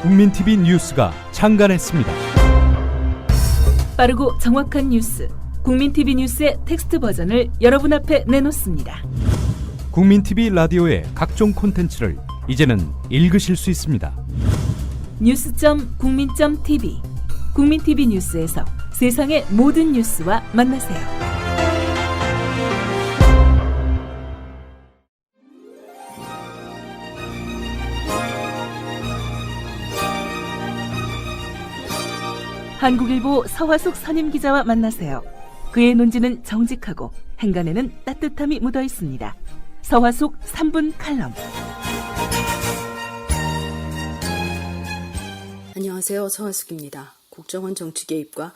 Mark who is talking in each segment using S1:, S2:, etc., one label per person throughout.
S1: 국민TV 뉴스가 창간했습니다.
S2: 빠르고 정확한 뉴스, 국민TV 뉴스의 텍스트 버전을 여러분 앞에 내놓습니다.
S1: 국민TV 라디오의 각종 콘텐츠를 이제는 읽으실 수 있습니다.
S2: 뉴스.국민.tv, 국민TV 뉴스에서 세상의 모든 뉴스와 만나세요. 한국일보 서화숙 선임기자와 만나세요. 그의 논지는 정직하고 행간에는 따뜻함이 묻어 있습니다. 서화숙 3분 칼럼.
S3: 안녕하세요. 서화숙입니다. 국정원 정치 개입과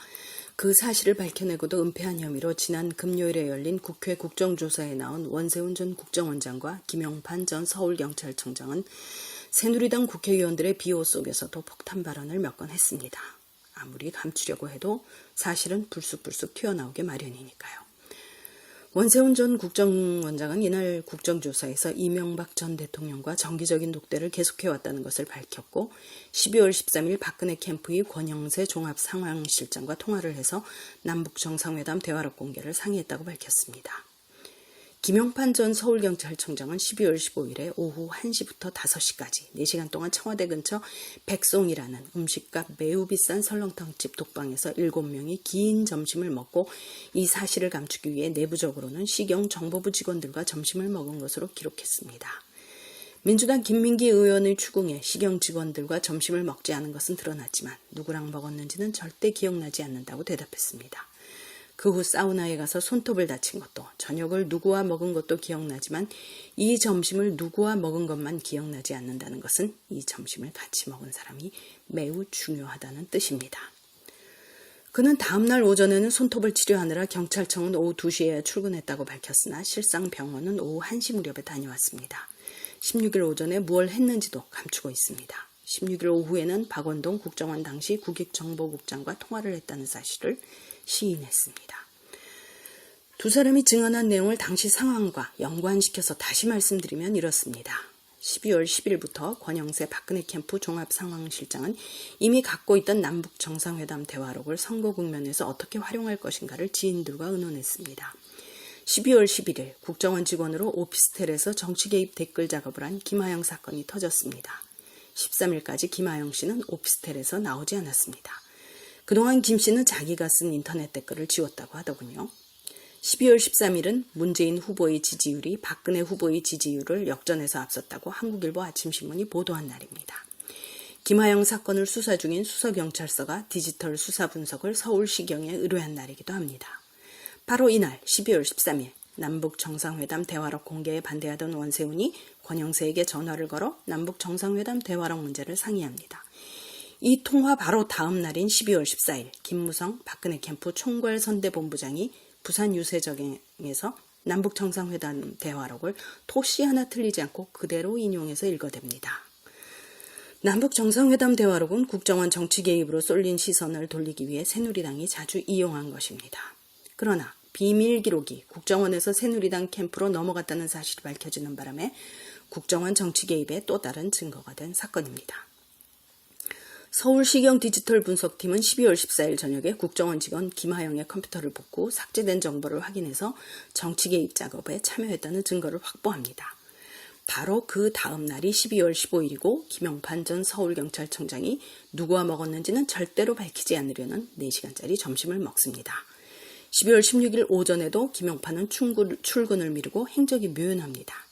S3: 그 사실을 밝혀내고도 은폐한 혐의로 지난 금요일에 열린 국회 국정조사에 나온 원세훈 전 국정원장과 김용판 전 서울경찰청장은 새누리당 국회의원들의 비호 속에서도 폭탄 발언을 몇 건 했습니다. 아무리 감추려고 해도 사실은 불쑥불쑥 튀어나오게 마련이니까요. 원세훈 전 국정원장은 이날 국정조사에서 이명박 전 대통령과 정기적인 독대를 계속해왔다는 것을 밝혔고 12월 13일 박근혜 캠프의 권영세 종합상황실장과 통화를 해서 남북정상회담 대화록 공개를 상의했다고 밝혔습니다. 김용판 전 서울경찰청장은 12월 15일에 오후 1시부터 5시까지 4시간 동안 청와대 근처 백송이라는 음식값 매우 비싼 설렁탕집 독방에서 7명이 긴 점심을 먹고 이 사실을 감추기 위해 내부적으로는 시경 정보부 직원들과 점심을 먹은 것으로 기록했습니다. 민주당 김민기 의원의 추궁에 시경 직원들과 점심을 먹지 않은 것은 드러났지만 누구랑 먹었는지는 절대 기억나지 않는다고 대답했습니다. 그 후 사우나에 가서 손톱을 다친 것도, 저녁을 누구와 먹은 것도 기억나지만 이 점심을 누구와 먹은 것만 기억나지 않는다는 것은 이 점심을 같이 먹은 사람이 매우 중요하다는 뜻입니다. 그는 다음날 오전에는 손톱을 치료하느라 경찰청은 오후 2시에 출근했다고 밝혔으나 실상 병원은 오후 1시 무렵에 다녀왔습니다. 16일 오전에 무엇을 했는지도 감추고 있습니다. 16일 오후에는 박원동 국정원 당시 국익정보국장과 통화를 했다는 사실을 시인했습니다. 두 사람이 증언한 내용을 당시 상황과 연관시켜서 다시 말씀드리면 이렇습니다. 12월 10일부터 권영세 박근혜 캠프 종합상황실장은 이미 갖고 있던 남북 정상회담 대화록을 선거 국면에서 어떻게 활용할 것인가를 지인들과 의논했습니다. 12월 11일 국정원 직원으로 오피스텔에서 정치 개입 댓글 작업을 한 김하영 사건이 터졌습니다. 13일까지 김하영 씨는 오피스텔에서 나오지 않았습니다. 그동안 김 씨는 자기가 쓴 인터넷 댓글을 지웠다고 하더군요. 12월 13일은 문재인 후보의 지지율이 박근혜 후보의 지지율을 역전해서 앞섰다고 한국일보 아침신문이 보도한 날입니다. 김하영 사건을 수사 중인 수서경찰서가 디지털 수사 분석을 서울시경에 의뢰한 날이기도 합니다. 바로 이날 12월 13일 남북 정상회담 대화록 공개에 반대하던 원세훈이 권영세에게 전화를 걸어 남북 정상회담 대화록 문제를 상의합니다. 이 통화 바로 다음 날인 12월 14일 김무성 박근혜 캠프 총괄선대본부장이 부산 유세정에서 남북 정상회담 대화록을 토시 하나 틀리지 않고 그대로 인용해서 읽어댑니다. 남북 정상회담 대화록은 국정원 정치 개입으로 쏠린 시선을 돌리기 위해 새누리당이 자주 이용한 것입니다. 그러나 비밀 기록이 국정원에서 새누리당 캠프로 넘어갔다는 사실이 밝혀지는 바람에 국정원 정치 개입의 또 다른 증거가 된 사건입니다. 서울시경 디지털 분석팀은 12월 14일 저녁에 국정원 직원 김하영의 컴퓨터를 복구, 삭제된 정보를 확인해서 정치 개입 작업에 참여했다는 증거를 확보합니다. 바로 그 다음 날이 12월 15일이고 김용판 전 서울경찰청장이 누구와 먹었는지는 절대로 밝히지 않으려는 4시간짜리 점심을 먹습니다. 12월 16일 오전에도 김용판은 출근을 미루고 행적이 묘연합니다.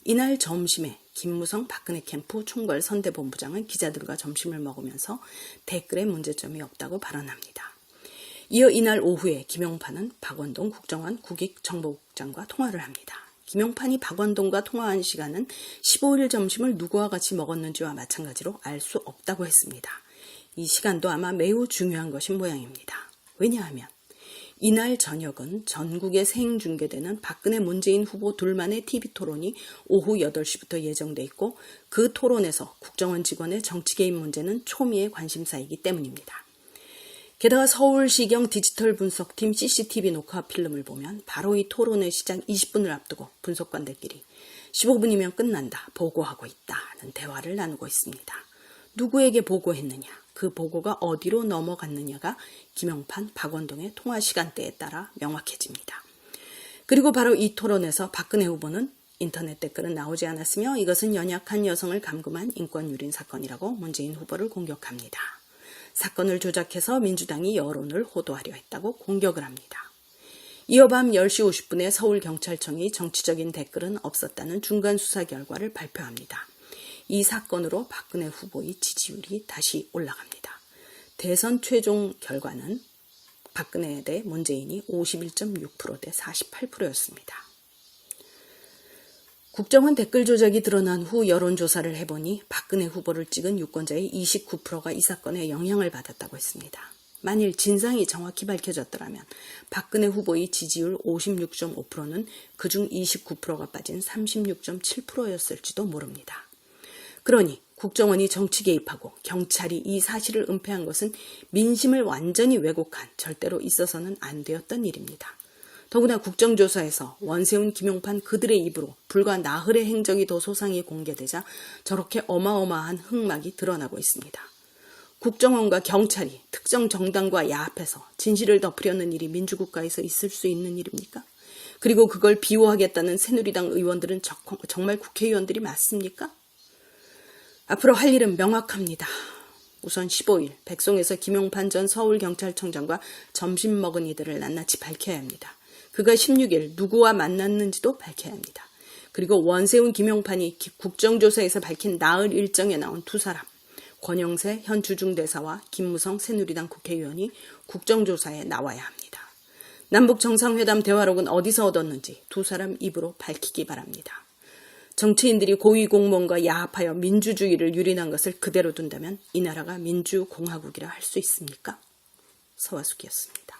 S3: 이날 점심에 김무성 박근혜 캠프 총괄선대본부장은 기자들과 점심을 먹으면서 댓글에 문제점이 없다고 발언합니다. 이어 이날 오후에 김용판은 박원동 국정원 국익정보국장과 통화를 합니다. 김용판이 박원동과 통화한 시간은 15일 점심을 누구와 같이 먹었는지와 마찬가지로 알 수 없다고 했습니다. 이 시간도 아마 매우 중요한 것인 모양입니다. 왜냐하면 이날 저녁은 전국에 생중계되는 박근혜 문재인 후보 둘만의 TV토론이 오후 8시부터 예정돼 있고 그 토론에서 국정원 직원의 정치 개입 문제는 초미의 관심사이기 때문입니다. 게다가 서울시경 디지털 분석팀 CCTV 녹화 필름을 보면 바로 이 토론의 시작 20분을 앞두고 분석관들끼리 15분이면 끝난다, 보고하고 있다는 대화를 나누고 있습니다. 누구에게 보고했느냐, 그 보고가 어디로 넘어갔느냐가 김영판, 박원동의 통화 시간대에 따라 명확해집니다. 그리고 바로 이 토론에서 박근혜 후보는 인터넷 댓글은 나오지 않았으며 이것은 연약한 여성을 감금한 인권유린 사건이라고 문재인 후보를 공격합니다. 사건을 조작해서 민주당이 여론을 호도하려 했다고 공격을 합니다. 이어 밤 10시 50분에 서울경찰청이 정치적인 댓글은 없었다는 중간 수사 결과를 발표합니다. 이 사건으로 박근혜 후보의 지지율이 다시 올라갑니다. 대선 최종 결과는 박근혜 대 문재인이 51.6% 대 48%였습니다. 국정원 댓글 조작이 드러난 후 여론조사를 해보니 박근혜 후보를 찍은 유권자의 29%가 이 사건에 영향을 받았다고 했습니다. 만일 진상이 정확히 밝혀졌더라면 박근혜 후보의 지지율 56.5%는 그중 29%가 빠진 36.7%였을지도 모릅니다. 그러니 국정원이 정치 개입하고 경찰이 이 사실을 은폐한 것은 민심을 완전히 왜곡한, 절대로 있어서는 안 되었던 일입니다. 더구나 국정조사에서 원세훈, 김용판 그들의 입으로 불과 나흘의 행적이 더 소상히 공개되자 저렇게 어마어마한 흑막이 드러나고 있습니다. 국정원과 경찰이 특정 정당과 야합해서 진실을 덮으려는 일이 민주국가에서 있을 수 있는 일입니까? 그리고 그걸 비호하겠다는 새누리당 의원들은 정말 국회의원들이 맞습니까? 앞으로 할 일은 명확합니다. 우선 15일 백송에서 김용판 전 서울경찰청장과 점심 먹은 이들을 낱낱이 밝혀야 합니다. 그가 16일 누구와 만났는지도 밝혀야 합니다. 그리고 원세훈, 김용판이 국정조사에서 밝힌 나흘 일정에 나온 두 사람, 권영세 현 주중대사와 김무성 새누리당 국회의원이 국정조사에 나와야 합니다. 남북정상회담 대화록은 어디서 얻었는지 두 사람 입으로 밝히기 바랍니다. 정치인들이 고위공무원과 야합하여 민주주의를 유린한 것을 그대로 둔다면 이 나라가 민주공화국이라 할 수 있습니까? 서화숙이었습니다.